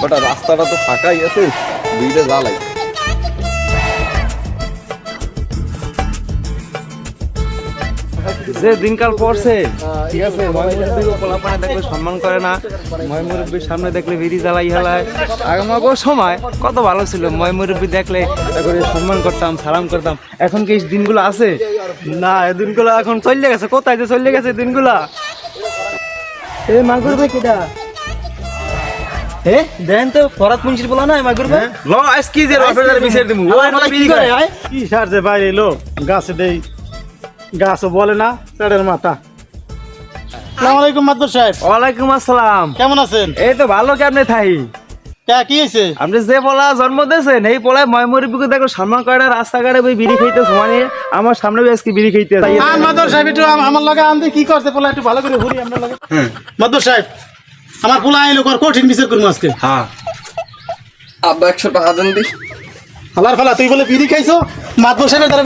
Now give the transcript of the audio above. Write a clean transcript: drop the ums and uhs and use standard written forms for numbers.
ওটা রাস্তাটা তো ফাঁকাই আছে, দুইটা জ্বালাই। যে দিনকাল পড়ছে ঠিক আছে, ময়মুরব্বীকে পোলাপানে দেখলে সম্মান করে না, ময়মুরব্বীর সামনে দেখলে বিড়ি জ্বালাই হেলায়। আগের সময় কত ভালো ছিল, ময়মুরব্বী দেখলে করে সম্মান করতাম, সালাম করতাম। এখন কি এই দিনগুলো আছে? না, এই দিনগুলো এখন চলে গেছে। কোথায় যে চলে গেছে দিনগুলা? এ মাগুর ভাই কেডা? দেন তো ফরাত মুন্সির বলা না মাগুর ভাই। ল আজকে যে রফেদার বিচার দিমু ও আমার বিড়ি করে আয় কি সার যে বাইরে এলো গাছে দেই, গাছও বলে না পেটের মাথা। আসসালামু আলাইকুম মাদবর সাহেব। ওয়ালাইকুম আসসালাম। কেমন আছেন? এই তো ভালো। কেমনে থাই? কি হয়েছে? আপনি যে পোলা জন্ম দিয়েছেন এই পোলায় ময়মুরব্বীকে দেখো সম্মান করে না, রাস্তাঘাটে ওই বিড়ি খাইতে মানে আমার সামনে আজকে বিড়ি খাইতে। মাদবর সাহেব একটু আমার লগে আনতে কি করছে পোলা, একটু ভালো করে ঘুরি আপনার লগে। মাদবর সাহেব আমার পোলা আইলো কর কঠিন বিচার করবো আজকে। হ্যাঁ আব্বা 100 টাকা দেন দি। হালার ফালা তুই বলে বিড়ি খাইছো মাদবর সাহেবের দ্বারা